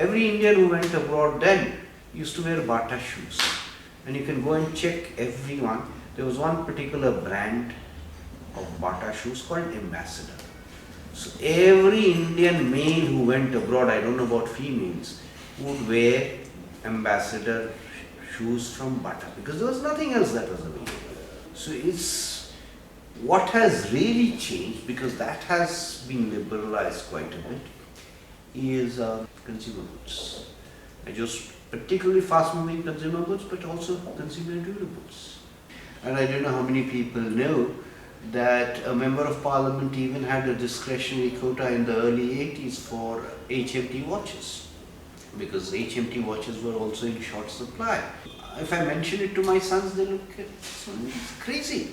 Every Indian who went abroad then used to wear Bata shoes. And you can go and check everyone. There was one particular brand of Bata shoes called Ambassador. So every Indian male who went abroad, I don't know about females, would wear Ambassador shoes from Bata because there was nothing else that was available. So it's what has really changed, because that has been liberalized quite a bit, is consumer goods. And just particularly fast moving consumer goods, but also consumer durables. And I don't know how many people know that a member of parliament even had a discretionary quota in the early 80s for HMT watches, because HMT watches were also in short supply. If I mention it to my sons, they look at it's crazy.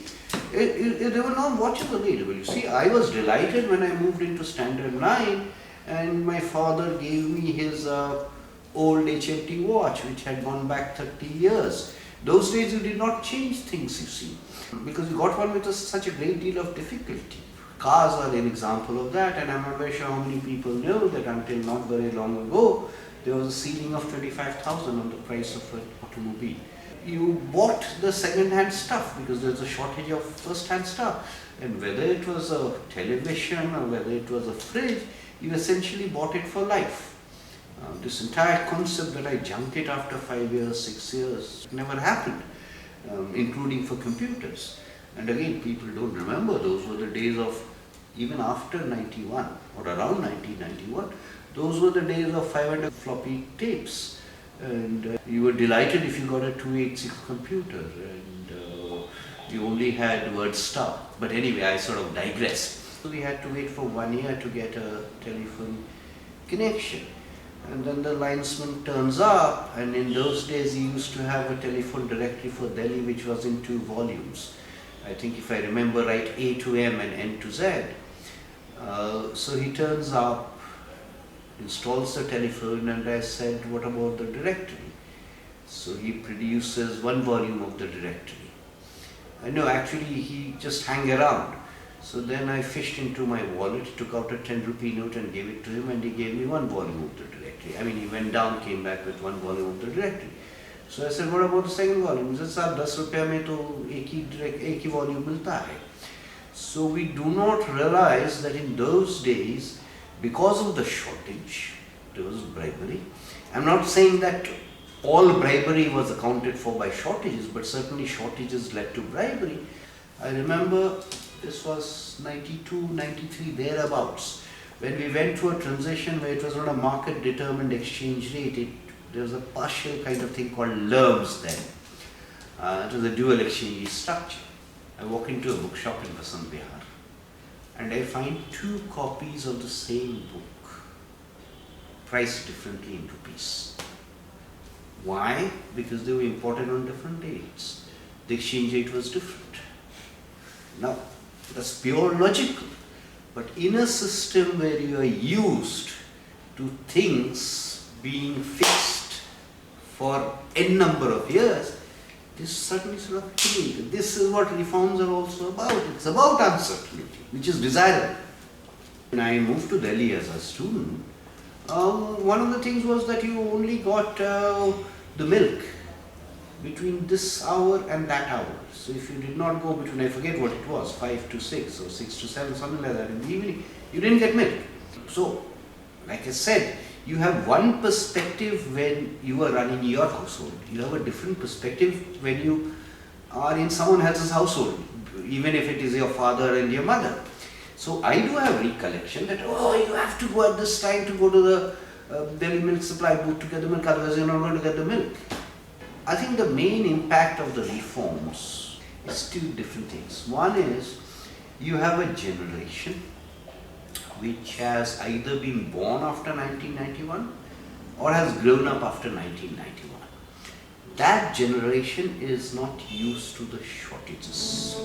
There were no watches available. You see, I was delighted when I moved into Standard 9 and my father gave me his old HMT watch, which had gone back 30 years. Those days you did not change things, you see, because you got one with such a great deal of difficulty. Cars are an example of that, and I'm not very sure how many people know that until not very long ago, there was a ceiling of 25,000 on the price of an automobile. You bought the second-hand stuff because there's a shortage of first-hand stuff, and whether it was a television or whether it was a fridge, you essentially bought it for life. This entire concept that I junk it after 5 years, 6 years, never happened, including for computers. And again, people don't remember, those were the days of, even after 91 or around 1991, those were the days of 500 floppy tapes. And you were delighted if you got a 286 computer and you only had word star. But anyway, I sort of digress. So we had to wait for 1 year to get a telephone connection. And then the linesman turns up, and in those days he used to have a telephone directory for Delhi which was in 2 volumes. I think if I remember right, A to M and N to Z. So he turns up, installs the telephone, and I said, what about the directory? So he produces 1 volume of the directory. No, actually he just hang around. So then I fished into my wallet, took out a 10 rupee note and gave it to him, and he gave me 1 volume of the directory. I mean, he went down, came back with 1 volume of the directory. So I said, what about the second volume? He said, sir, 10 rupees mein to ek hi volume milta hai. So we do not realize that in those days, because of the shortage, there was bribery. I'm not saying that all bribery was accounted for by shortages, but certainly shortages led to bribery. I remember this was 92, 93, thereabouts. When we went through a transition where it was not a market determined exchange rate, there was a partial kind of thing called LERMS then. It was a dual exchange structure. I walk into a bookshop in Vasant Vihar and I find 2 copies of the same book, priced differently in rupees. Why? Because they were imported on different dates. The exchange rate was different. Now, that's pure logical. But in a system where you are used to things being fixed for n number of years, this certainly sort of changed. This is what reforms are also about. It's about uncertainty, which is desirable. When I moved to Delhi as a student, one of the things was that you only got the milk between this hour and that hour. So if you did not go between, I forget what it was, 5 to 6 or 6 to 7, something like that in the evening, you didn't get milk. So, like I said, you have one perspective when you are running your household. You have a different perspective when you are in someone else's household, even if it is your father and your mother. So I do have recollection that, oh, you have to go at this time to go to the Delhi milk supply booth to get the milk, otherwise you're not going to get the milk. I think the main impact of the reforms is 2 different things. One is you have a generation which has either been born after 1991 or has grown up after 1991. That generation is not used to the shortages.